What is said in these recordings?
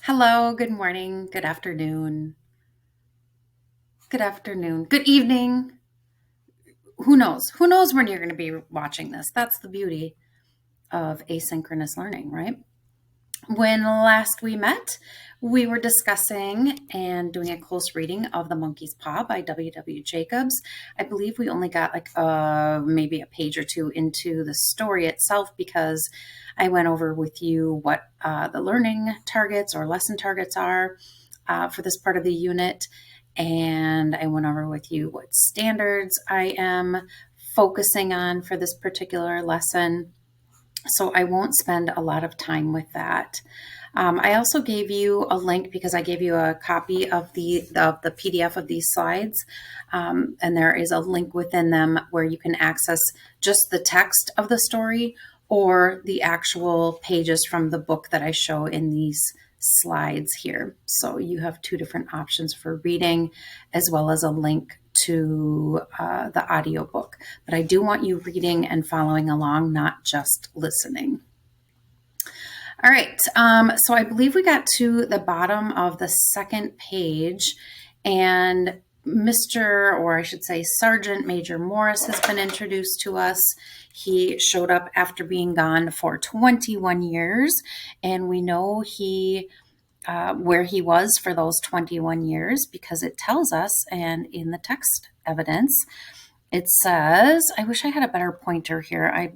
Hello, good morning, good afternoon, good evening. Who knows? Who knows when you're going to be watching this? That's the beauty of asynchronous learning, right? When last we met, we were discussing and doing a close reading of The Monkey's Paw by W. Jacobs. I believe we only got maybe a page or two into the story itself because I went over with you what the learning targets or lesson targets are for this part of the unit. And I went over with you what standards I am focusing on for this particular lesson. So I won't spend a lot of time with that. I also gave you a link because I gave you a copy of the PDF of these slides, and there is a link within them where you can access just the text of the story or the actual pages from the book that I show in these slides here. So you have two different options for reading, as well as a link to the audiobook. But I do want you reading and following along, not just listening. All right, so I believe we got to the bottom of the second page, and Mr., or I should say Sergeant Major Morris has been introduced to us. He showed up after being gone for 21 years, and we know where he was for those 21 years because it tells us, and in the text evidence, it says, I wish I had a better pointer here. I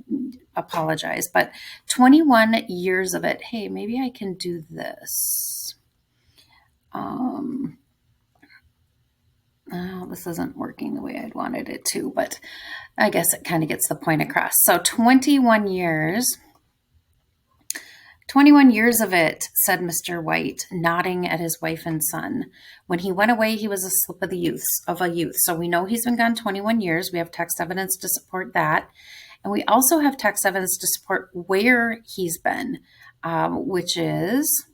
apologize, but 21 years of it. Hey, maybe I can do this. This isn't working the way I'd wanted it to, but I guess it kind of gets the point across. So 21 years of it, said Mr. White, nodding at his wife and son. When he went away, he was a slip of a youth. So we know he's been gone 21 years. We have text evidence to support that. And we also have text evidence to support where he's been, which is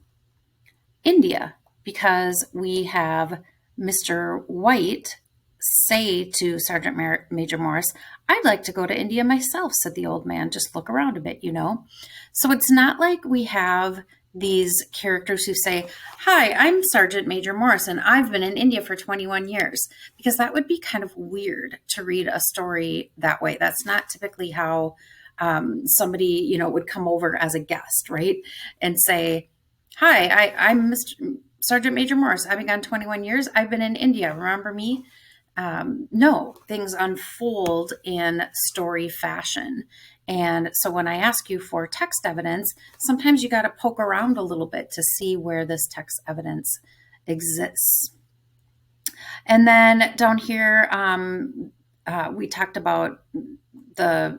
India, because we have Mr. White say to Sergeant Major Morris, I'd like to go to India myself, said the old man. Just look around a bit, you know. So it's not like we have these characters who say, hi, I'm Sergeant Major Morris, and I've been in India for 21 years, because that would be kind of weird to read a story that way. That's not typically how somebody, would come over as a guest, right? And say, hi, I'm Mr. Sergeant Major Morris. I've been gone 21 years. I've been in India. Remember me? No, things unfold in story fashion. And so when I ask you for text evidence, sometimes you got to poke around a little bit to see where this text evidence exists. And then down here, we talked about the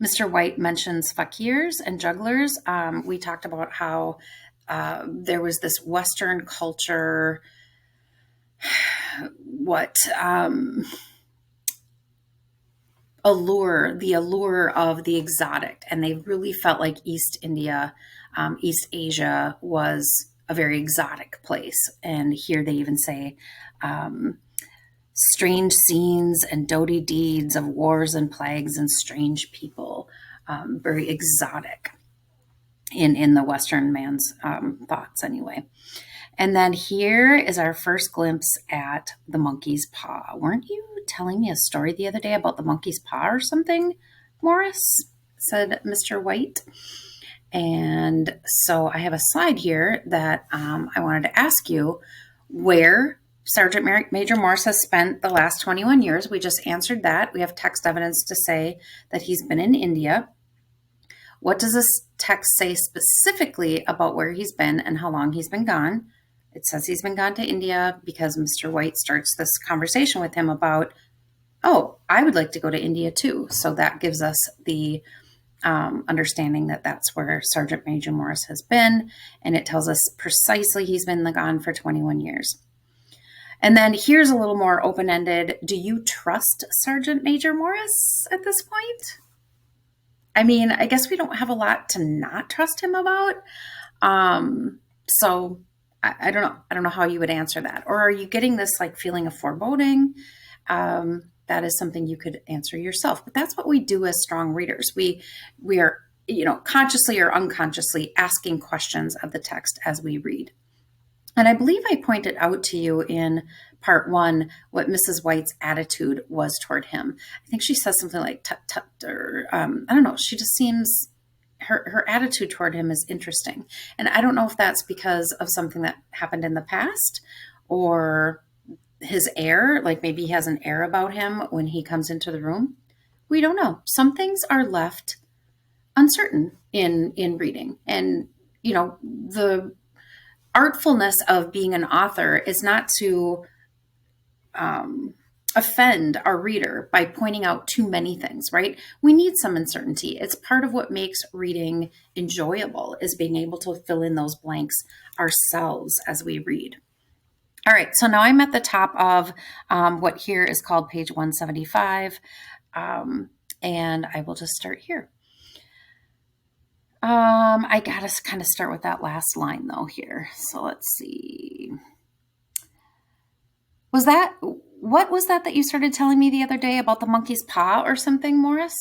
Mr. White mentions fakirs and jugglers. We talked about how there was this Western culture, allure of the exotic, and they really felt like East Asia was a very exotic place. And here they even say strange scenes and doughty deeds of wars and plagues and strange people, very exotic in the Western man's thoughts anyway. And then here is our first glimpse at the monkey's paw. Weren't you telling me a story the other day about the monkey's paw or something, Morris? Said Mr. White. And so I have a slide here that I wanted to ask you where Sergeant Major Morris has spent the last 21 years. We just answered that. We have text evidence to say that he's been in India. What does this text say specifically about where he's been and how long he's been gone? It says he's been gone to India because Mr. White starts this conversation with him about, oh, I would like to go to India too. So that gives us the understanding that that's where Sergeant Major Morris has been. And it tells us precisely he's been gone for 21 years. And then here's a little more open-ended. Do you trust Sergeant Major Morris at this point? I mean, I guess we don't have a lot to not trust him about. So I don't know. I don't know how you would answer that. Or are you getting this feeling of foreboding? That is something you could answer yourself. But that's what we do as strong readers. We are consciously or unconsciously asking questions of the text as we read. And I believe I pointed out to you in part 1 what Mrs. White's attitude was toward him. I think she says something like tut tut, or I don't know. She just seems, her attitude toward him is interesting. And I don't know if that's because of something that happened in the past or his air, like maybe he has an air about him when he comes into the room. We don't know. Some things are left uncertain in reading. And, the artfulness of being an author is not to offend our reader by pointing out too many things, right? We need some uncertainty. It's part of what makes reading enjoyable, is being able to fill in those blanks ourselves as we read. All right, so now I'm at the top of what here is called page 175, and I will just start here. I gotta kind of start with that last line though here. So let's see. What was that you started telling me the other day about the monkey's paw or something, Morris?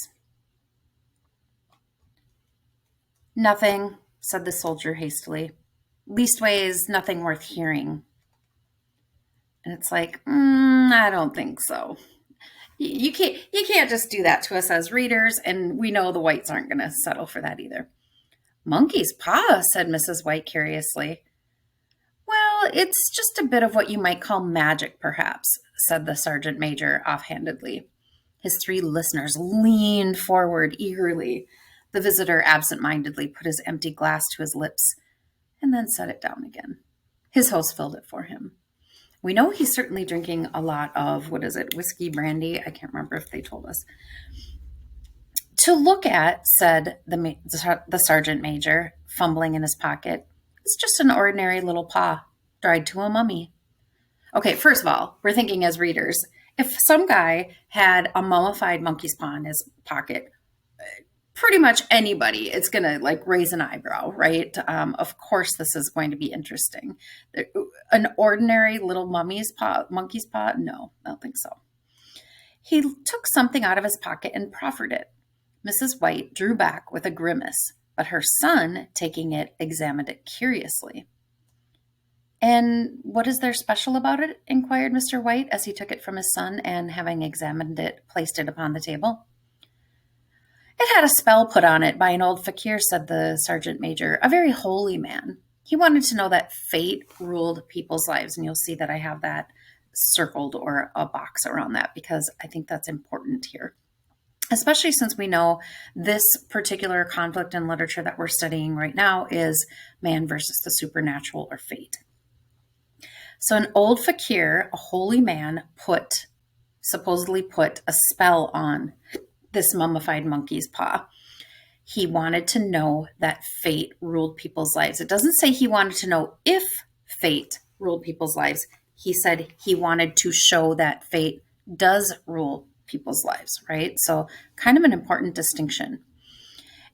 Nothing, said the soldier hastily. Leastways, nothing worth hearing. And it's like, I don't think so. You can't just do that to us as readers, and we know the Whites aren't going to settle for that either. Monkey's paw, said Mrs. White curiously. Well, it's just a bit of what you might call magic, perhaps, said the sergeant major offhandedly. His 3 listeners leaned forward eagerly. The visitor absent-mindedly put his empty glass to his lips and then set it down again. His host filled it for him. We know he's certainly drinking a lot of, whiskey, brandy? I can't remember if they told us. To look at, said the sergeant major, fumbling in his pocket, it's just an ordinary little paw, dried to a mummy. Okay, first of all, we're thinking as readers, if some guy had a mummified monkey's paw in his pocket, pretty much anybody, it's going to raise an eyebrow, right? Of course, this is going to be interesting. An ordinary little monkey's paw? No, I don't think so. He took something out of his pocket and proffered it. Mrs. White drew back with a grimace, but her son, taking it, examined it curiously. And what is there special about it? Inquired Mr. White as he took it from his son and, having examined it, placed it upon the table. It had a spell put on it by an old fakir, said the sergeant major, a very holy man. He wanted to know that fate ruled people's lives, and you'll see that I have that circled or a box around that because I think that's important here, especially since we know this particular conflict in literature that we're studying right now is man versus the supernatural or fate. So an old fakir, a holy man, supposedly put a spell on this mummified monkey's paw. He wanted to know that fate ruled people's lives. It doesn't say he wanted to know if fate ruled people's lives. He said he wanted to show that fate does rule people's lives, right? So kind of an important distinction.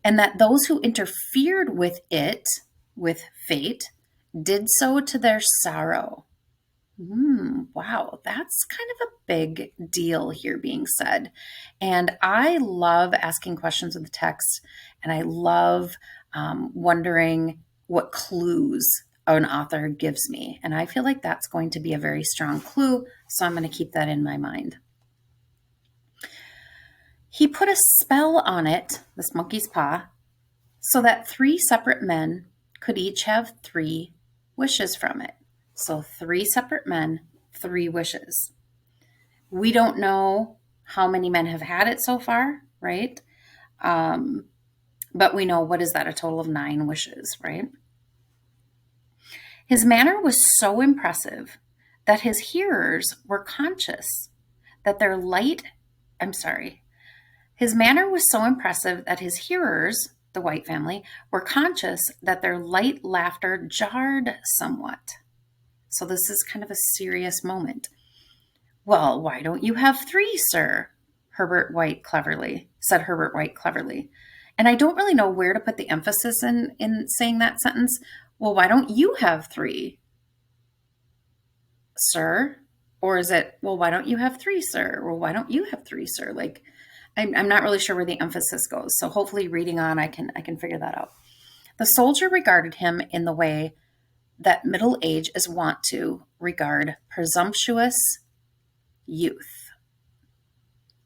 And that those who interfered with fate, did so to their sorrow. Wow, that's kind of a big deal here being said. And I love asking questions of the text, and I love wondering what clues an author gives me. And I feel like that's going to be a very strong clue, so I'm going to keep that in my mind. He put a spell on it, this monkey's paw, so that 3 separate men could each have 3 wishes from it. So 3 separate men, 3 wishes. We don't know how many men have had it so far, right? But we know, what is that? A total of 9 wishes, right? His manner was so impressive that his hearers were conscious that their His manner was so impressive that his hearers, the White family, were conscious that their light laughter jarred somewhat. So this is kind of a serious moment. Well, why don't you have 3, sir? said Herbert White cleverly. And I don't really know where to put the emphasis in saying that sentence. Well, why don't you have 3, sir? Or is it, well, why don't you have 3, sir? Well, why don't you have 3, sir? I'm not really sure where the emphasis goes. So hopefully reading on, I can figure that out. The soldier regarded him in the way that middle age is wont to regard presumptuous youth.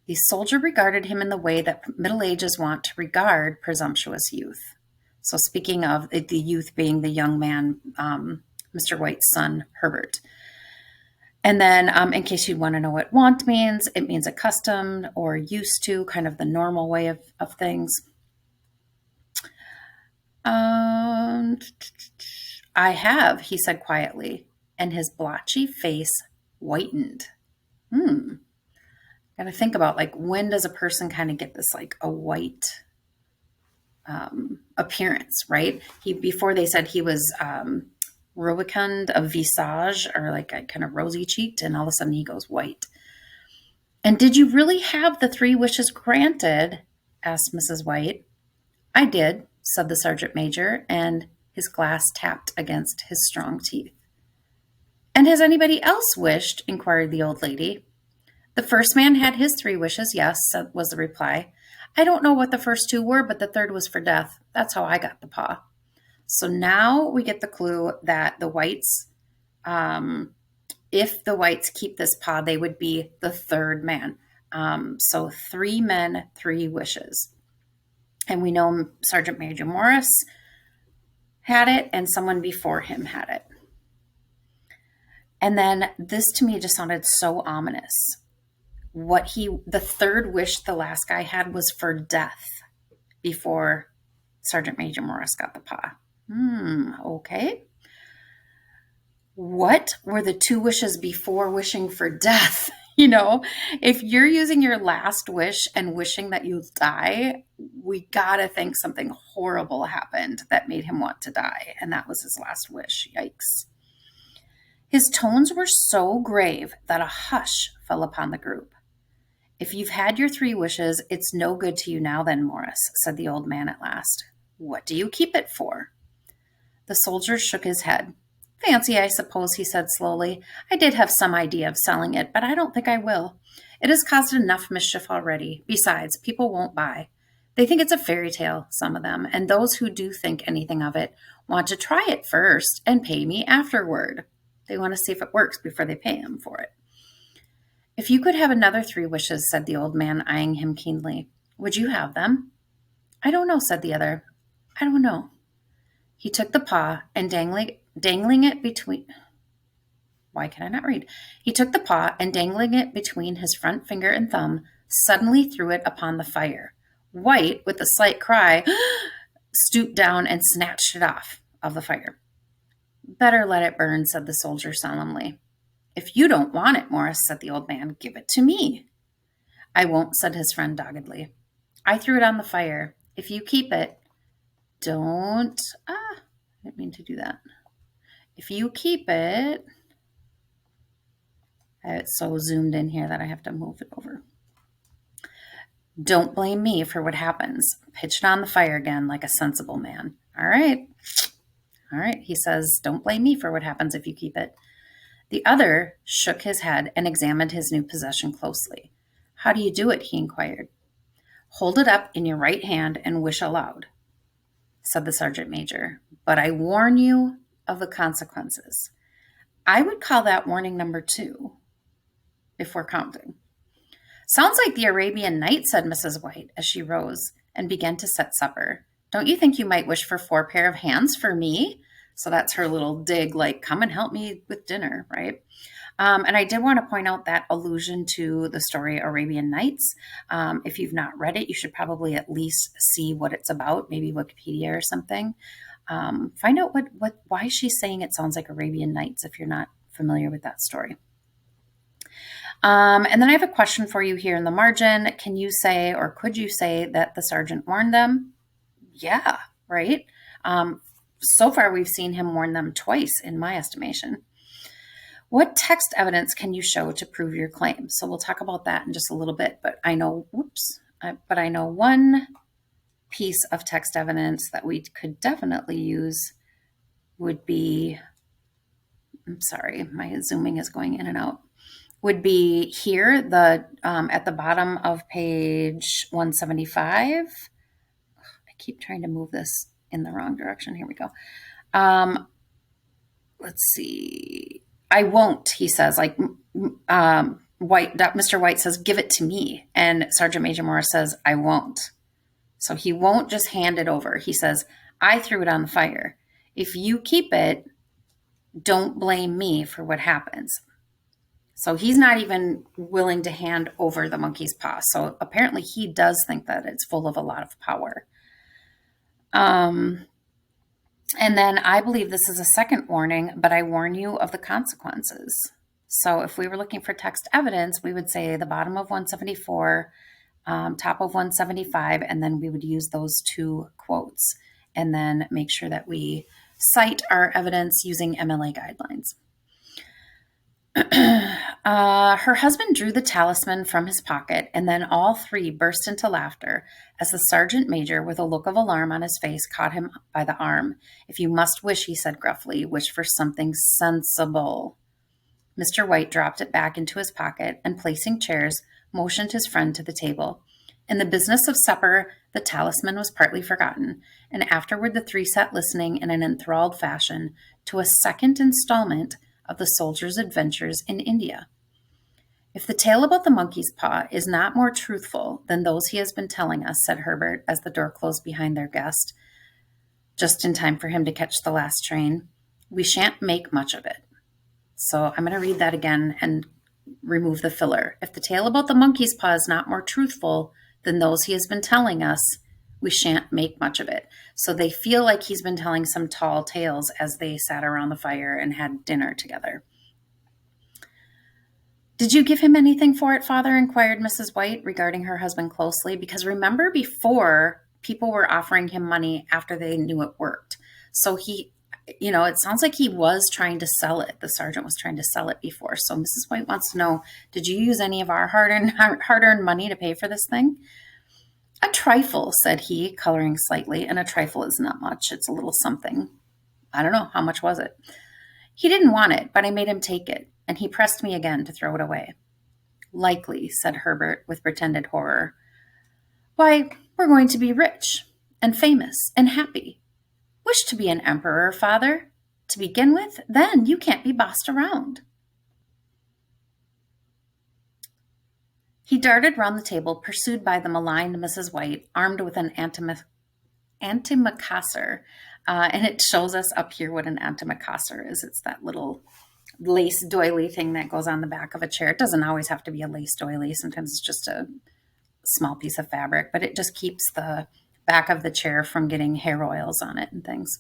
The soldier regarded him in the way that middle age is wont to regard presumptuous youth. So speaking of the youth being the young man, Mr. White's son, Herbert. And then in case you want to know what wont means, it means accustomed or used to, kind of the normal way of things. I have, he said quietly, and his blotchy face whitened. Got to think about, like, when does a person kind of get this, like, a white appearance, right? Before they said he was rubicund of visage, or like a kind of rosy cheeked, and all of a sudden he goes white. And did you really have the 3 wishes granted? Asked Mrs. White. I did, said the sergeant major, and his glass tapped against his strong teeth. And has anybody else wished? Inquired the old lady. The first man had his 3 wishes, yes, was the reply. I don't know what the first 2 were, but the third was for death. That's how I got the paw. So now we get the clue that the Whites, if the Whites keep this paw, they would be the 3rd man. So 3 men, 3 wishes. And we know Sergeant Major Morris had it, and someone before him had it. And then this to me just sounded so ominous. The 3rd wish the last guy had was for death before Sergeant Major Morris got the paw. Okay. What were the 2 wishes before wishing for death? You know, if you're using your last wish and wishing that you'll die, we gotta think something horrible happened that made him want to die. And that was his last wish. Yikes. His tones were so grave that a hush fell upon the group. If you've had your 3 wishes, it's no good to you now then, Morris, said the old man at last. What do you keep it for? The soldier shook his head. Fancy, I suppose, he said slowly. I did have some idea of selling it, but I don't think I will. It has caused enough mischief already. Besides, people won't buy. They think it's a fairy tale, some of them, and those who do think anything of it want to try it first and pay me afterward. They want to see if it works before they pay him for it. If you could have another 3 wishes, said the old man, eyeing him keenly, would you have them? I don't know, said the other. I don't know. He took the paw and dangling it between... Why can I not read? He took the paw and dangling it between his front finger and thumb, suddenly threw it upon the fire. White, with a slight cry, stooped down and snatched it off of the fire. Better let it burn, said the soldier solemnly. If you don't want it, Morris, said the old man, give it to me. I won't, said his friend doggedly. I threw it on the fire. If you keep it, don't... I didn't mean to do that. If you keep it... It's so zoomed in here that I have to move it over. Don't blame me for what happens. Pitch it on the fire again like a sensible man. All right, he says, don't blame me for what happens if you keep it. The other shook his head and examined his new possession closely. How do you do it? He inquired. Hold it up in your right hand and wish aloud, said the sergeant major. But I warn you of the consequences. I would call that warning number 2, if we're counting. Sounds like the Arabian Nights, said Mrs. White as she rose and began to set supper. Don't you think you might wish for 4 pair of hands for me? So that's her little dig, like, come and help me with dinner, right? And I did want to point out that allusion to the story Arabian Nights. If you've not read it, you should probably at least see what it's about, maybe Wikipedia or something. Find out why she's saying it sounds like Arabian Nights if you're not familiar with that story. And then I have a question for you here in the margin. Can you say, or could you say, that the sergeant warned them? Yeah, right? So far, we've seen him warn them twice, in my estimation. What text evidence can you show to prove your claim? So we'll talk about that in just a little bit, but I know one piece of text evidence that we could definitely use would be, I'm sorry, my zooming is going in and out. would be here, the at the bottom of page 175. I keep trying to move this in the wrong direction. Here we go. Let's see. I won't, he says, like Mr. White says, give it to me. And Sergeant Major Morris says, I won't. So he won't just hand it over. He says, I threw it on the fire. If you keep it, don't blame me for what happens. So he's not even willing to hand over the monkey's paw. So apparently he does think that it's full of a lot of power. And then I believe this is a second warning, but I warn you of the consequences. So if we were looking for text evidence, we would say the bottom of 174, top of 175, and then we would use those two quotes and then make sure that we cite our evidence using MLA guidelines. Her husband drew the talisman from his pocket, and then all three burst into laughter as the sergeant major, with a look of alarm on his face, caught him by the arm. If you must wish, he said gruffly, wish for something sensible. Mr. White dropped it back into his pocket and, placing chairs, motioned his friend to the table. In the business of supper, the talisman was partly forgotten, and afterward the three sat listening in an enthralled fashion to a second installment of the soldier's adventures in India. If the tale about the monkey's paw is not more truthful than those he has been telling us, said Herbert as the door closed behind their guest, just in time for him to catch the last train, we shan't make much of it. So I'm going to read that again and remove the filler. If the tale about the monkey's paw is not more truthful than those he has been telling us, we shan't make much of it. So they feel like he's been telling some tall tales as they sat around the fire and had dinner together. Did you give him anything for it, Father? Inquired Mrs. White, regarding her husband closely. Because remember, before, people were offering him money after they knew it worked. So he, it sounds like he was trying to sell it. The sergeant was trying to sell it before. So Mrs. White wants to know, did you use any of our hard-earned money to pay for this thing? A trifle, said he, coloring slightly, and a trifle is not much. It's a little something. I don't know. How much was it? He didn't want it, but I made him take it, and he pressed me again to throw it away. Likely, said Herbert with pretended horror. Why, we're going to be rich and famous and happy. Wish to be an emperor, Father? To begin with, then you can't be bossed around. He darted round the table, pursued by the maligned Mrs. White, armed with an antimacassar. And it shows us up here what an antimacassar is. It's that little lace doily thing that goes on the back of a chair. It doesn't always have to be a lace doily. Sometimes it's just a small piece of fabric, but it just keeps the back of the chair from getting hair oils on it and things.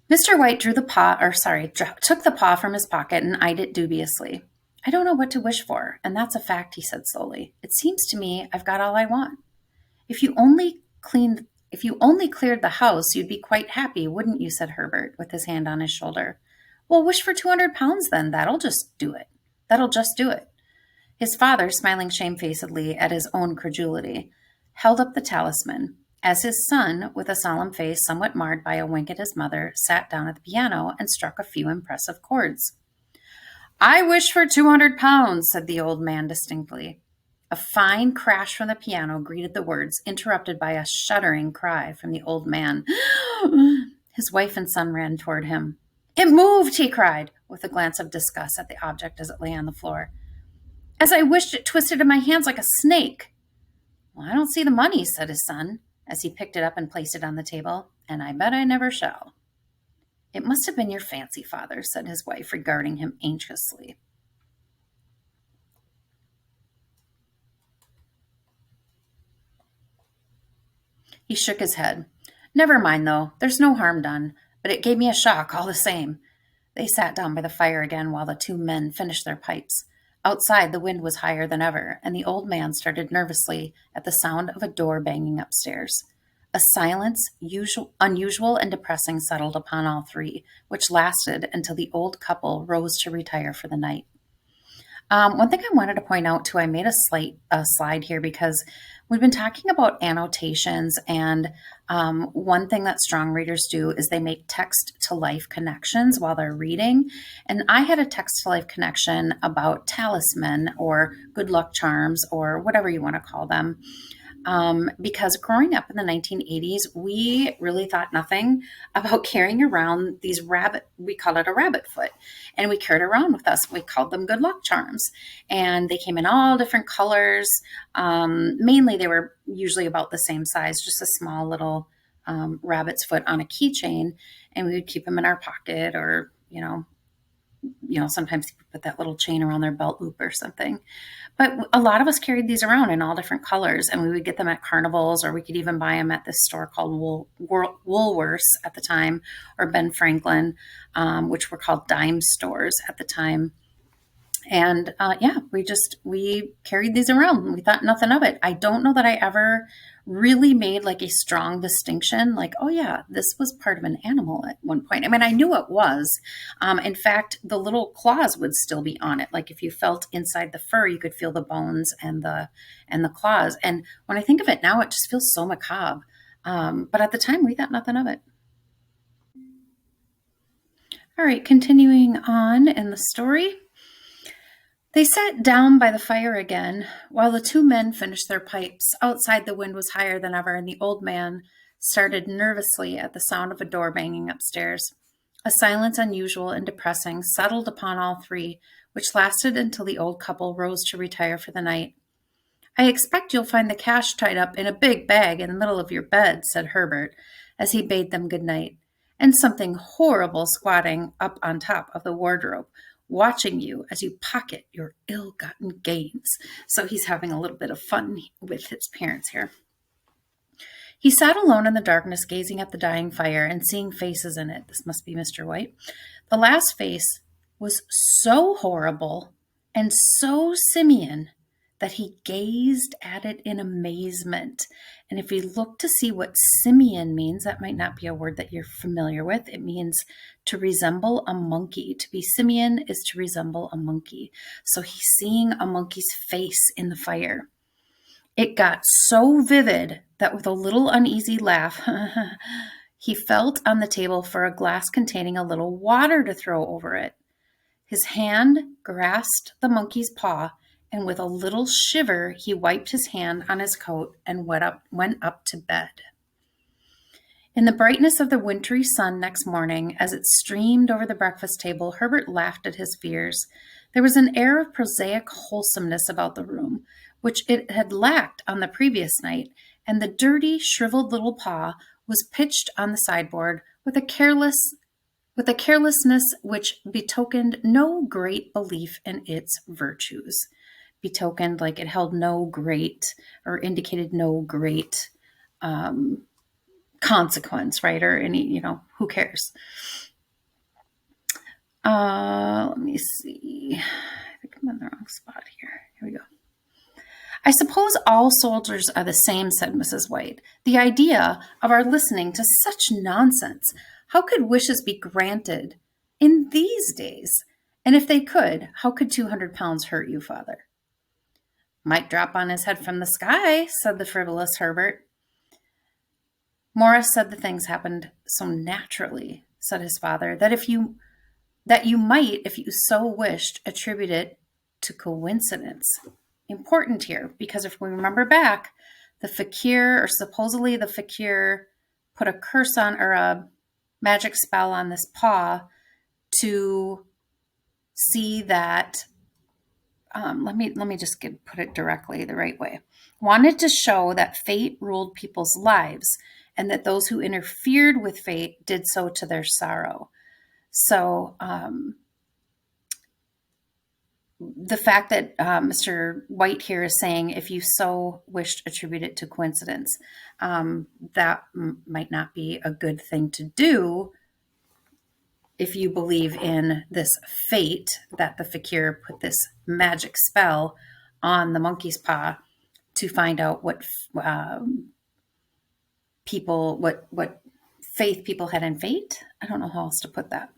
Mr. White took the paw from his pocket and eyed it dubiously. I don't know what to wish for, and that's a fact, he said slowly. It seems to me I've got all I want. If you only cleared the house, you'd be quite happy, wouldn't you? Said Herbert, with his hand on his shoulder. Well, wish for 200 pounds then. That'll just do it. His father, smiling shamefacedly at his own credulity, held up the talisman, as his son, with a solemn face somewhat marred by a wink at his mother, sat down at the piano and struck a few impressive chords. I wish for 200 pounds, said the old man distinctly. A fine crash from the piano greeted the words, interrupted by a shuddering cry from the old man. His wife and son ran toward him. It moved, he cried, with a glance of disgust at the object as it lay on the floor. As I wished, it twisted in my hands like a snake. Well, I don't see the money, said his son, as he picked it up and placed it on the table, and I bet I never shall. It must have been your fancy, Father, said his wife, regarding him anxiously. He shook his head. Never mind, though. There's no harm done, but it gave me a shock all the same. They sat down by the fire again while the two men finished their pipes. Outside, the wind was higher than ever, and the old man started nervously at the sound of a door banging upstairs. A silence, unusual and depressing, settled upon all three, which lasted until the old couple rose to retire for the night. One thing I wanted to point out, too, I made a slide here because We've been talking about annotations, and one thing that strong readers do is they make text to life connections while they're reading. And I had a text to life connection about talisman or good luck charms or whatever you want to call them. Because growing up in the 1980s, we really thought nothing about carrying around these we call it a rabbit foot, and we carried around with us. We called them good luck charms, and they came in all different colors. Mainly, they were usually about the same size, just a small little rabbit's foot on a keychain, and we would keep them in our pocket, or sometimes people put that little chain around their belt loop or something. But a lot of us carried these around in all different colors, and we would get them at carnivals, or we could even buy them at this store called Woolworths at the time, or Ben Franklin, which were called dime stores at the time. And we carried these around and we thought nothing of it. I don't know that I ever really made like a strong distinction, like, oh yeah, this was part of an animal at one point. I mean, I knew it was. In fact, the little claws would still be on it. Like if you felt inside the fur, you could feel the bones and the claws. And when I think of it now, it just feels so macabre. But at the time, we thought nothing of it. All right, continuing on in the story. They sat down by the fire again, while the two men finished their pipes. Outside, the wind was higher than ever, and the old man started nervously at the sound of a door banging upstairs. A silence unusual and depressing settled upon all three, which lasted until the old couple rose to retire for the night. "I expect you'll find the cash tied up in a big bag in the middle of your bed," said Herbert, as he bade them good night, "and something horrible squatting up on top of the wardrobe, watching you as you pocket your ill-gotten gains." So he's having a little bit of fun with his parents here. He sat alone in the darkness, gazing at the dying fire and seeing faces in it. This must be Mr. White. The last face was so horrible and so simian that he gazed at it in amazement. And if we look to see what simian means, that might not be a word that you're familiar with. It means to resemble a monkey. To be simian is to resemble a monkey. So he's seeing a monkey's face in the fire. It got so vivid that with a little uneasy laugh, he felt on the table for a glass containing a little water to throw over it. His hand grasped the monkey's paw, and with a little shiver, he wiped his hand on his coat and went up to bed. In the brightness of the wintry sun next morning, as it streamed over the breakfast table, Herbert laughed at his fears. There was an air of prosaic wholesomeness about the room, which it had lacked on the previous night, and the dirty, shriveled little paw was pitched on the sideboard with a carelessness which betokened no great belief in its virtues. Betokened like it held no great, or indicated no great consequence, right? Or any, who cares? Let me see. I think I'm in the wrong spot here. Here we go. "I suppose all soldiers are the same," said Mrs. White. "The idea of our listening to such nonsense. How could wishes be granted in these days? And if they could, how could 200 pounds hurt you, father?" "Might drop on his head from the sky," said the frivolous Herbert. "Morris said the things happened so naturally," said his father, that you might, if you so wished, attribute it to coincidence. Important here, because if we remember back, the fakir, or supposedly the fakir, put a curse on, or a magic spell on this paw to see that, let me just put it directly the right way. Wanted to show that fate ruled people's lives, and that those who interfered with fate did so to their sorrow. So the fact that Mr. White here is saying, if you so wished, attribute it to coincidence, that might not be a good thing to do if you believe in this fate that the fakir put this magic spell on the monkey's paw to find out what faith people had in fate. I don't know how else to put that.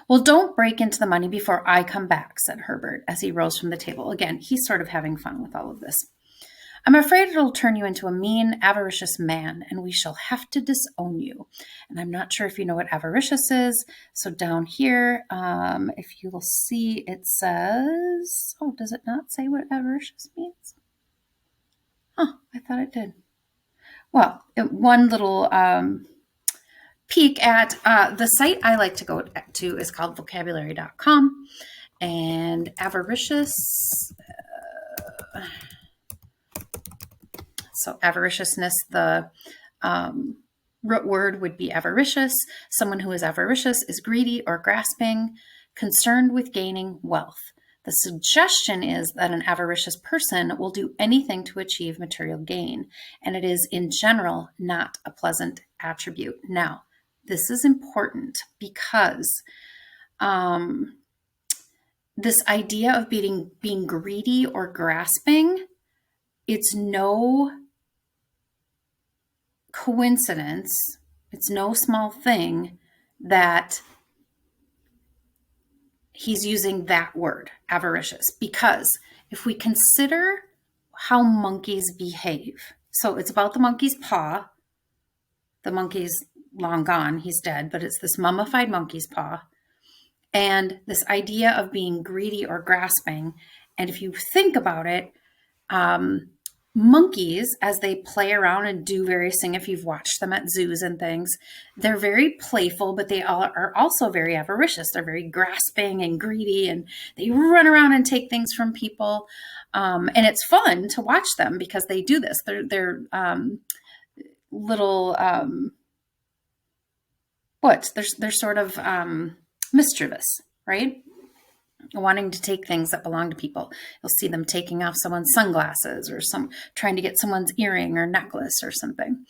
"Well, don't break into the money before I come back," said Herbert as he rose from the table. Again, he's sort of having fun with all of this. I'm afraid it'll turn you into a mean, avaricious man, and we shall have to disown you. And I'm not sure if you know what avaricious is. So down here, if you will see, it says, oh, does it not say what avaricious means? Oh, I thought it did. Well, one little peek at the site I like to go to is called vocabulary.com. And avaricious, so avariciousness, the root word would be avaricious. Someone who is avaricious is greedy or grasping, concerned with gaining wealth. The suggestion is that an avaricious person will do anything to achieve material gain, and it is in general not a pleasant attribute. Now, this is important because this idea of being greedy or grasping, it's no coincidence, it's no small thing that he's using that word, avaricious, because if we consider how monkeys behave, so it's about the monkey's paw. The monkey's long gone, he's dead, but it's this mummified monkey's paw. And this idea of being greedy or grasping. And if you think about it, monkeys, as they play around and do various things, if you've watched them at zoos and things, they're very playful, but they are also very avaricious. They're very grasping and greedy, and they run around and take things from people. And it's fun to watch them because they do this. They're little, they're sort of mischievous, right? Wanting to take things that belong to people. You'll see them taking off someone's sunglasses or trying to get someone's earring or necklace or something.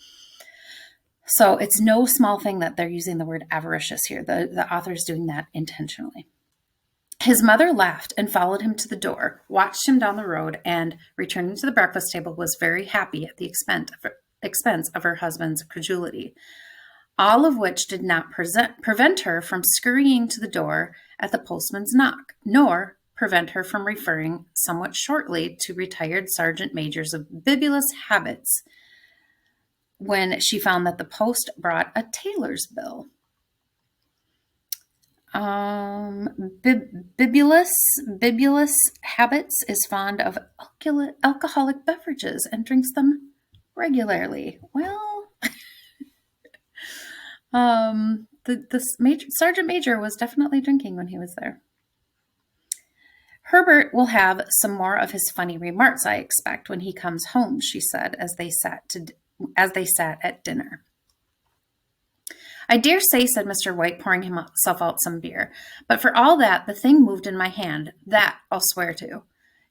So it's no small thing that they're using the word avaricious here. The author's doing that intentionally. His mother laughed and followed him to the door, watched him down the road, and returning to the breakfast table was very happy at the expense of her husband's credulity. All of which did not prevent her from scurrying to the door at the postman's knock, nor prevent her from referring somewhat shortly to retired sergeant majors of bibulous habits when she found that the post brought a tailor's bill. Bibulous habits is fond of alcoholic beverages and drinks them regularly. Well, the sergeant major was definitely drinking when he was there. Herbert will have some more of his funny remarks, I expect, when he comes home, she said, as they sat at dinner. I dare say, said Mr. White, pouring himself out some beer, but for all that, the thing moved in my hand. That I'll swear to.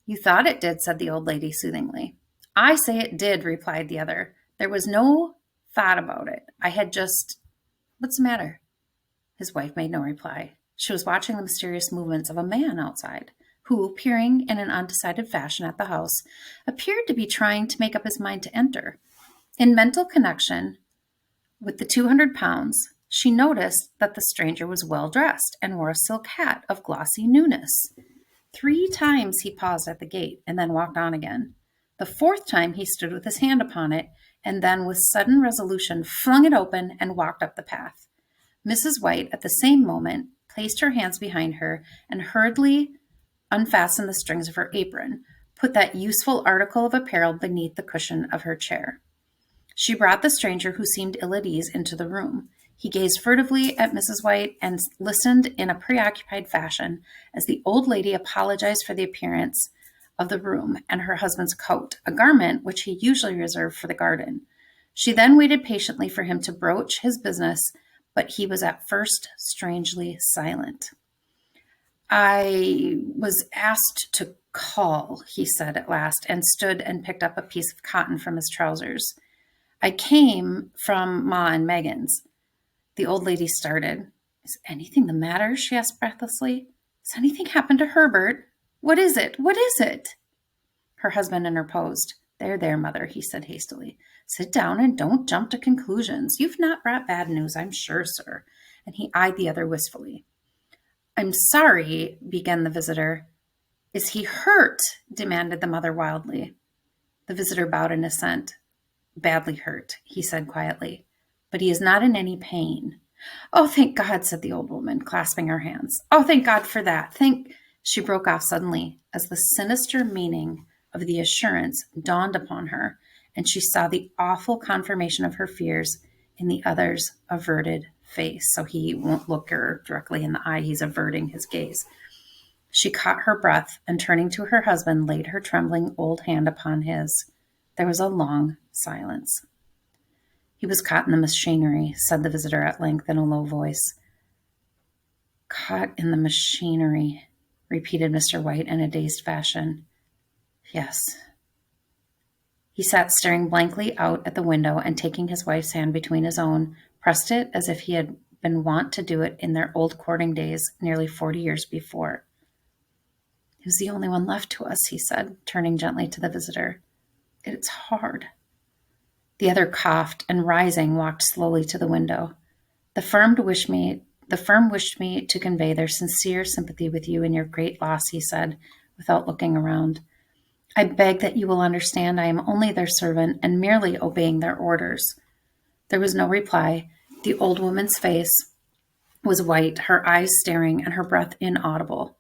You thought it did, said the old lady soothingly. I say it did, replied the other. There was no thought about it. I had just... What's the matter? His wife made no reply. She was watching the mysterious movements of a man outside, who, peering in an undecided fashion at the house, appeared to be trying to make up his mind to enter. In mental connection with the 200 pounds, she noticed that the stranger was well dressed and wore a silk hat of glossy newness. 3 times he paused at the gate and then walked on again. The 4th time he stood with his hand upon it, and then with sudden resolution flung it open and walked up the path. Mrs. White, at the same moment, placed her hands behind her and hurriedly unfastened the strings of her apron, put that useful article of apparel beneath the cushion of her chair. She brought the stranger, who seemed ill at ease, into the room. He gazed furtively at Mrs. White and listened in a preoccupied fashion as the old lady apologized for the appearance of the room and her husband's coat, a garment which he usually reserved for the garden. She then waited patiently for him to broach his business, but he was at first strangely silent. I was asked to call, he said at last, and stood and picked up a piece of cotton from his trousers. I came from Ma and Megan's. The old lady started. Is anything the matter? She asked breathlessly. Has anything happened to Herbert? What is it? What is it? Her husband interposed. There, mother, he said hastily. Sit down and don't jump to conclusions. You've not brought bad news, I'm sure, sir. And he eyed the other wistfully. I'm sorry, began the visitor. Is he hurt? Demanded the mother wildly. The visitor bowed in assent. Badly hurt, he said quietly, but he is not in any pain. Oh, thank God, said the old woman, clasping her hands. Oh, thank God for that. She broke off suddenly as the sinister meaning of the assurance dawned upon her, and she saw the awful confirmation of her fears in the other's averted face. So he won't look her directly in the eye. He's averting his gaze. She caught her breath and, turning to her husband, laid her trembling old hand upon his. There was a long silence. He was caught in the machinery, said the visitor at length in a low voice. Caught in the machinery, repeated Mr. White in a dazed fashion. Yes. He sat staring blankly out at the window and, taking his wife's hand between his own, pressed it as if he had been wont to do it in their old courting days nearly 40 years before. He was the only one left to us, he said, turning gently to the visitor. It's hard. The other coughed and, rising, walked slowly to the window. The firm wished me to convey their sincere sympathy with you in your great loss, he said, without looking around. I beg that you will understand I am only their servant and merely obeying their orders. There was no reply. The old woman's face was white, her eyes staring, and her breath inaudible.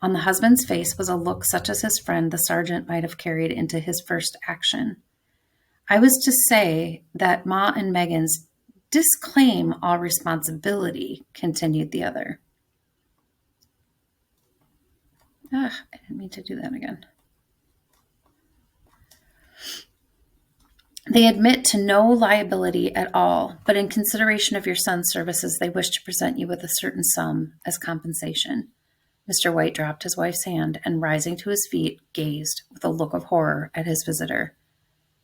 On the husband's face was a look such as his friend the sergeant might have carried into his first action. I was to say that Ma and Megan's disclaim all responsibility, continued the other. I didn't mean to do that again. They admit to no liability at all, but in consideration of your son's services, they wish to present you with a certain sum as compensation. Mr. White dropped his wife's hand and, rising to his feet, gazed with a look of horror at his visitor.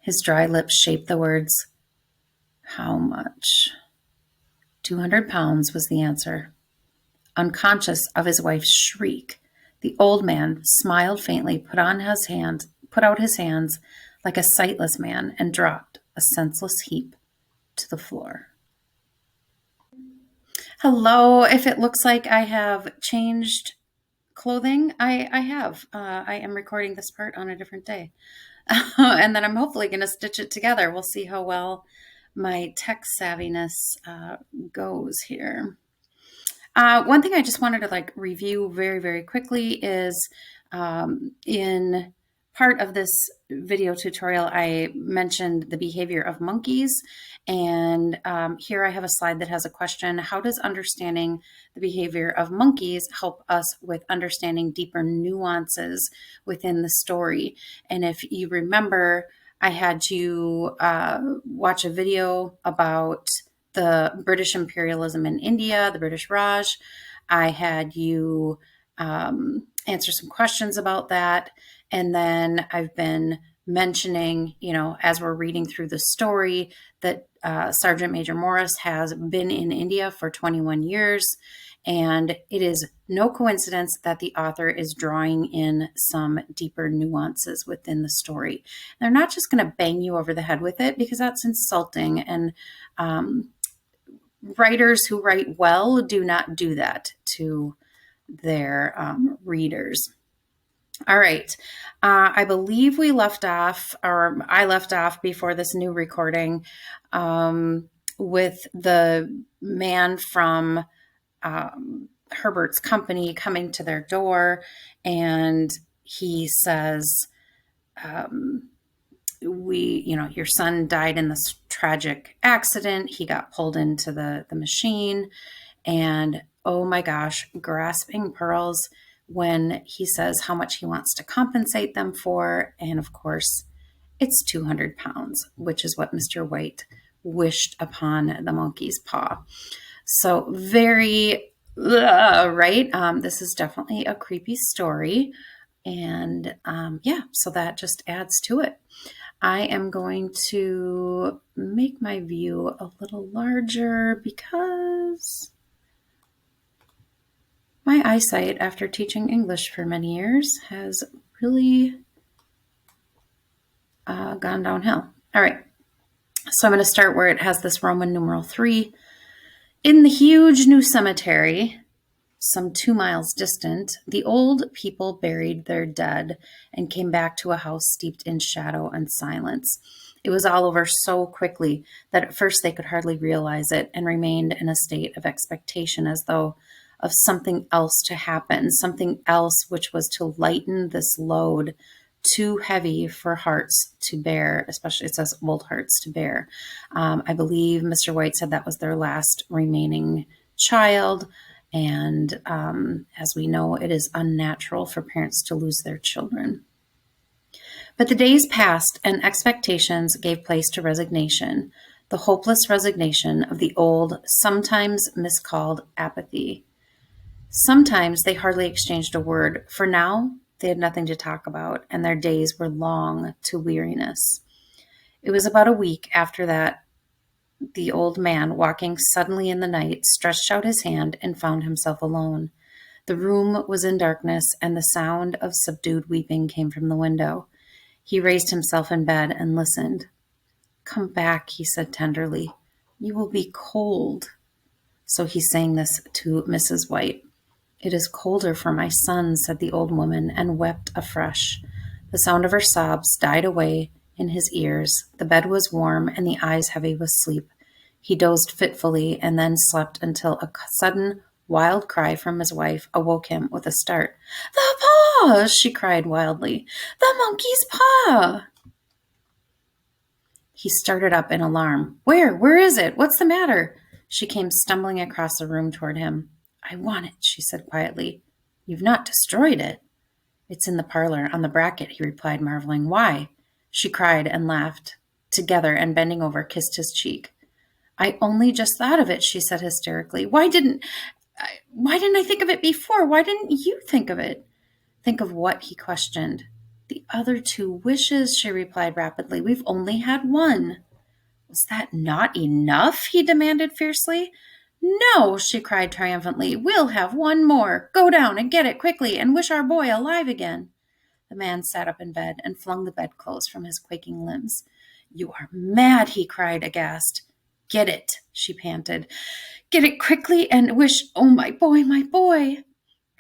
His dry lips shaped the words, How much? 200 pounds was the answer. Unconscious of his wife's shriek, the old man smiled faintly, put out his hands like a sightless man, and dropped, a senseless heap, to the floor. Hello, if it looks like I have changed clothing, I have. I am recording this part on a different day. And then I'm hopefully going to stitch it together. We'll see how well my tech savviness goes here. One thing I just wanted to review very, very quickly is in part of this video tutorial, I mentioned the behavior of monkeys. And here I have a slide that has a question. How does understanding the behavior of monkeys help us with understanding deeper nuances within the story? And if you remember, I had you watch a video about the British imperialism in India, the British Raj. I had you answer some questions about that. And then I've been mentioning, as we're reading through the story, that Sergeant Major Morris has been in India for 21 years. And it is no coincidence that the author is drawing in some deeper nuances within the story. They're not just going to bang you over the head with it, because that's insulting. And writers who write well do not do that to their readers. All right. I believe I left off before this new recording with the man from Herbert's company coming to their door, and he says, your son died in this tragic accident. He got pulled into the machine, and oh my gosh, grasping pearls when he says how much he wants to compensate them for. And of course, it's 200 pounds, which is what Mr. White wished upon the monkey's paw. So very, right? This is definitely a creepy story. And so that just adds to it. I am going to make my view a little larger because my eyesight, after teaching English for many years, has really gone downhill. All right. So I'm going to start where it has this Roman numeral 3. In the huge new cemetery, some 2 miles distant, the old people buried their dead and came back to a house steeped in shadow and silence. It was all over so quickly that at first they could hardly realize it and remained in a state of expectation as though of something else to happen, something else which was to lighten this load too heavy for hearts to bear, especially it says old hearts to bear. I believe Mr. White said that was their last remaining child. And as we know, it is unnatural for parents to lose their children. But the days passed, and expectations gave place to resignation, the hopeless resignation of the old, sometimes miscalled apathy. Sometimes they hardly exchanged a word, for now they had nothing to talk about, and their days were long to weariness. It was about a week after that the old man, walking suddenly in the night, stretched out his hand and found himself alone. The room was in darkness, and the sound of subdued weeping came from the window. He raised himself in bed and listened. "Come back," he said tenderly. "You will be cold." So he sang this to Mrs. White. "It is colder for my son," said the old woman, and wept afresh. The sound of her sobs died away in his ears. The bed was warm, and the eyes heavy with sleep. He dozed fitfully, and then slept until a sudden wild cry from his wife awoke him with a start. "The paw!" she cried wildly. "The monkey's paw!" He started up in alarm. Where is it? What's the matter?" She came stumbling across the room toward him. "I want it," she said quietly. "You've not destroyed it?" "It's in the parlor, on the bracket," he replied, marveling. "Why?" She cried and laughed together, and bending over, kissed his cheek. "I only just thought of it," she said hysterically. Why didn't I think of it before? Why didn't you think of it?" "Think of what?" he questioned. "The other 2 wishes," she replied rapidly. "We've only had one." "Was that not enough?" he demanded fiercely. "No," she cried triumphantly. "We'll have one more. Go down and get it quickly and wish our boy alive again." The man sat up in bed and flung the bedclothes from his quaking limbs. "You are mad," he cried, aghast. "Get it," she panted. "Get it quickly and wish, oh, my boy, my boy."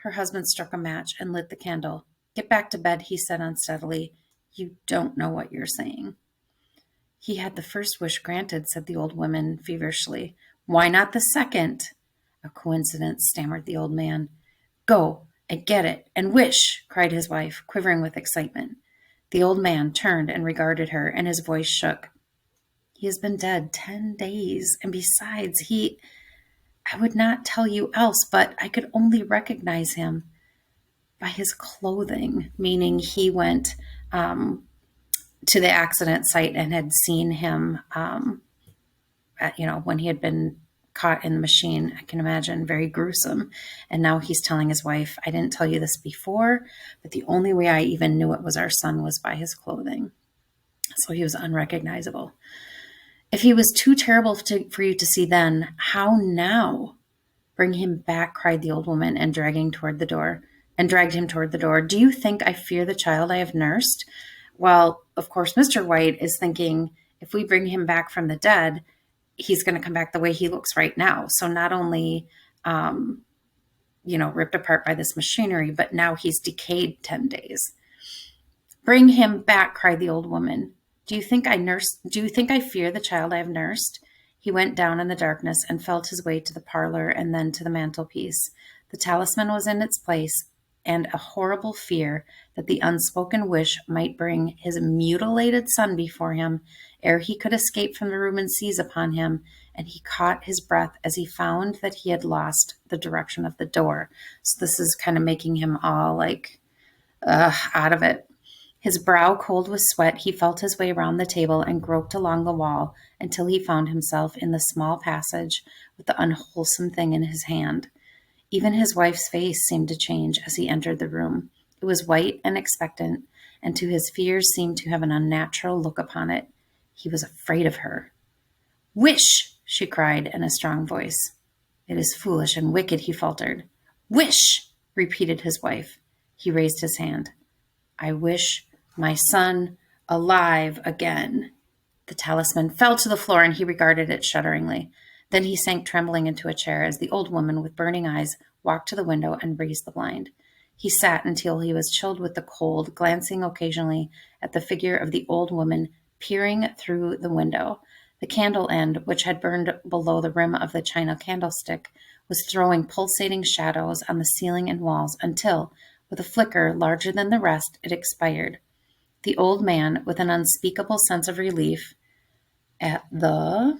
Her husband struck a match and lit the candle. "Get back to bed," he said unsteadily. "You don't know what you're saying." "He had the first wish granted," said the old woman feverishly. "Why not the second?" "A coincidence," stammered the old man. "Go and get it and wish," cried his wife, quivering with excitement. The old man turned and regarded her, and his voice shook. "He has been dead 10 days, and besides, I would not tell you else, but I could only recognize him by his clothing," meaning he went to the accident site and had seen him, when he had been caught in the machine. I can imagine, very gruesome. And now he's telling his wife, "I didn't tell you this before, but the only way I even knew it was our son was by his clothing." So he was unrecognizable. "If he was too terrible for you to see then, how now?" "Bring him back," cried the old woman, and dragged him toward the door. "Do you think I fear the child I have nursed?" Well, of course, Mr. White is thinking, if we bring him back from the dead, he's going to come back the way he looks right now. So not only, ripped apart by this machinery, but now he's decayed 10 days. "Bring him back," cried the old woman. Do you think I fear the child I have nursed?" He went down in the darkness and felt his way to the parlor and then to the mantelpiece. The talisman was in its place, and a horrible fear that the unspoken wish might bring his mutilated son before him ere he could escape from the room and seize upon him, and he caught his breath as he found that he had lost the direction of the door. So this is kind of making him all like out of it. His brow cold with sweat, he felt his way round the table and groped along the wall until he found himself in the small passage with the unwholesome thing in his hand. Even his wife's face seemed to change as he entered the room. It was white and expectant, and to his fears seemed to have an unnatural look upon it. He was afraid of her. "Wish!" she cried in a strong voice. "It is foolish and wicked," he faltered. "Wish!" repeated his wife. He raised his hand. "I wish my son alive again." The talisman fell to the floor, and he regarded it shudderingly. Then he sank trembling into a chair as the old woman with burning eyes walked to the window and raised the blind. He sat until he was chilled with the cold, glancing occasionally at the figure of the old woman peering through the window. The candle end, which had burned below the rim of the china candlestick, was throwing pulsating shadows on the ceiling and walls until, with a flicker larger than the rest, it expired. The old man, with an unspeakable sense of relief at the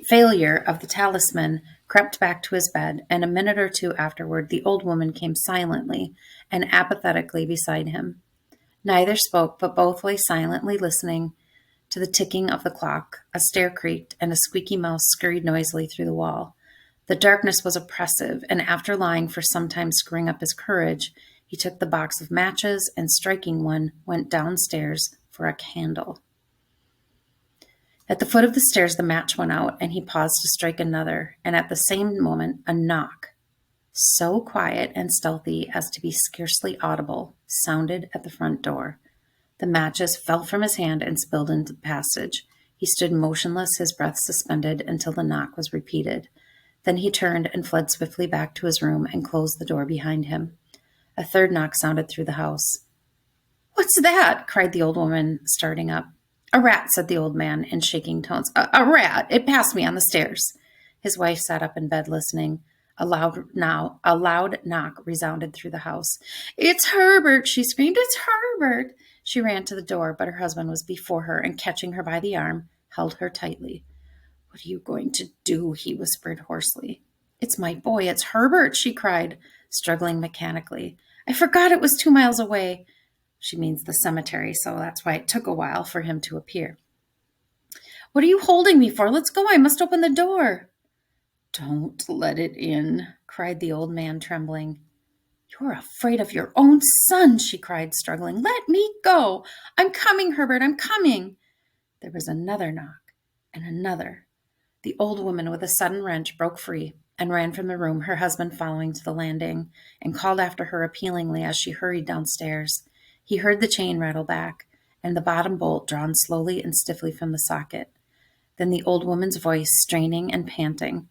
failure of the talisman, crept back to his bed, and a minute or two afterward the old woman came silently and apathetically beside him. Neither spoke, but both lay silently listening to the ticking of the clock. A stair creaked, and a squeaky mouse scurried noisily through the wall. The darkness was oppressive, and after lying for some time screwing up his courage, he took the box of matches and, striking one, went downstairs for a candle. At the foot of the stairs the match went out, and he paused to strike another, and at the same moment a knock, so quiet and stealthy as to be scarcely audible, sounded at the front door. The matches fell from his hand and spilled into the passage. He stood motionless, his breath suspended, until the knock was repeated. Then he turned and fled swiftly back to his room and closed the door behind him. A third knock sounded through the house. "What's that?" cried the old woman, starting up. "A rat," said the old man in shaking tones. A rat. It passed me on the stairs." His wife sat up in bed listening. A loud knock resounded through the house. "It's Herbert," she screamed. "It's Herbert." She ran to the door, but her husband was before her and, catching her by the arm, held her tightly. "What are you going to do?" he whispered hoarsely. "It's my boy. It's Herbert," she cried, struggling mechanically. "I forgot it was 2 miles away." She means the cemetery, so that's why it took a while for him to appear. "What are you holding me for? Let's go. I must open the door." "Don't let it in," cried the old man, trembling. "You're afraid of your own son," she cried, struggling. "Let me go. I'm coming, Herbert. I'm coming." There was another knock and another. The old woman, with a sudden wrench, broke free and ran from the room, her husband following to the landing, and called after her appealingly as she hurried downstairs. He heard the chain rattle back and the bottom bolt drawn slowly and stiffly from the socket. Then the old woman's voice, straining and panting.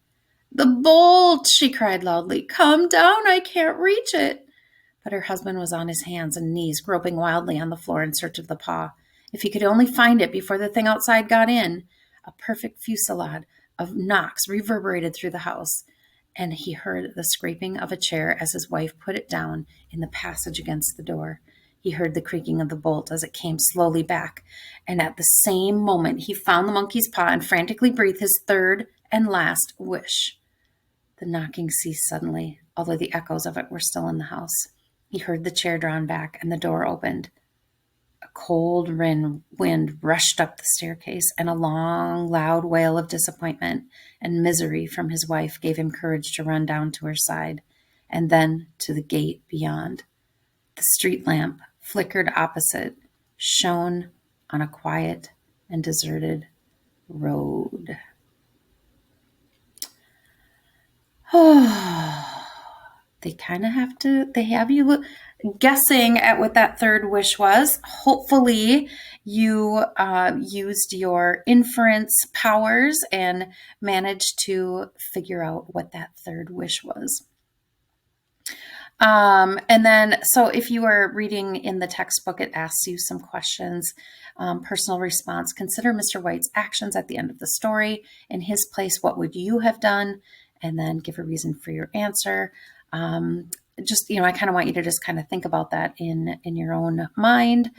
"The bolt!" she cried loudly. "Come down, I can't reach it." But her husband was on his hands and knees, groping wildly on the floor in search of the paw. If he could only find it before the thing outside got in. A perfect fusillade of knocks reverberated through the house, and he heard the scraping of a chair as his wife put it down in the passage against the door. He heard the creaking of the bolt as it came slowly back, and at the same moment he found the monkey's paw and frantically breathed his third and last wish. The knocking ceased suddenly, although the echoes of it were still in the house. He heard the chair drawn back and the door opened. A cold wind rushed up the staircase, and a long, loud wail of disappointment and misery from his wife gave him courage to run down to her side, and then to the gate beyond. The street lamp, flickered opposite, shone on a quiet and deserted road. Oh, they have you guessing at what that third wish was. Hopefully you used your inference powers and managed to figure out what that third wish was. And then, so if you are reading in the textbook, it asks you some questions. Personal response: consider Mr. White's actions at the end of the story. In his place, what would you have done? And then give a reason for your answer. I kind of want you to just kind of think about that in your own mind.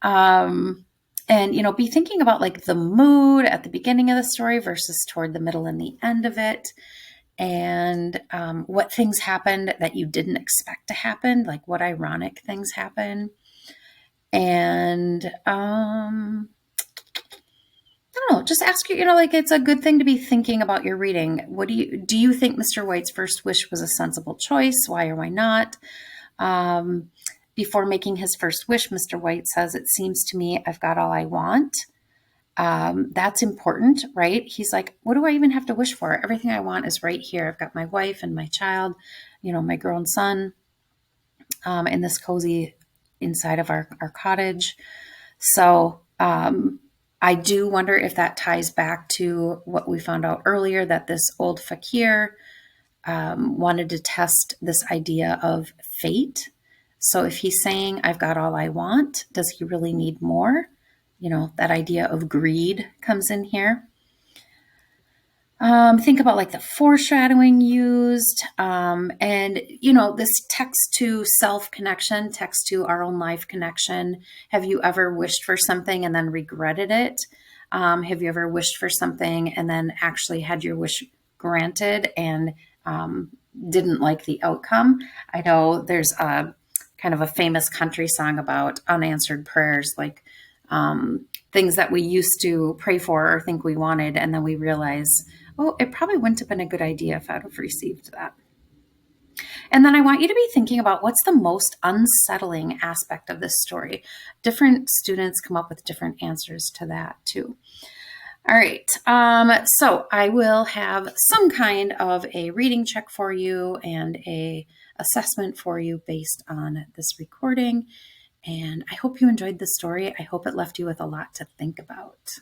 And, be thinking about like the mood at the beginning of the story versus toward the middle and the end of it. And what things happened that you didn't expect to happen, like what ironic things happen. And I don't know, just ask you, it's a good thing to be thinking about your reading. Do you think Mr. White's first wish was a sensible choice? Why or why not? Before making his first wish, Mr. White says, "It seems to me I've got all I want." That's important, right? He's like, what do I even have to wish for? Everything I want is right here. I've got my wife and my child, my grown son, in this cozy inside of our cottage. So, I do wonder if that ties back to what we found out earlier, that this old fakir wanted to test this idea of fate. So if he's saying, I've got all I want, does he really need more? That idea of greed comes in here. Think about like the foreshadowing used, and this text to self connection, text to our own life connection. Have you ever wished for something and then regretted it? Have you ever wished for something and then actually had your wish granted and didn't like the outcome? I know there's a kind of a famous country song about unanswered prayers, like things that we used to pray for or think we wanted, and then we realize, oh, it probably wouldn't have been a good idea if I'd have received that. And then I want you to be thinking about what's the most unsettling aspect of this story. Different students come up with different answers to that too. All right. So I will have some kind of a reading check for you and a assessment for you based on this recording. And I hope you enjoyed the story. I hope it left you with a lot to think about.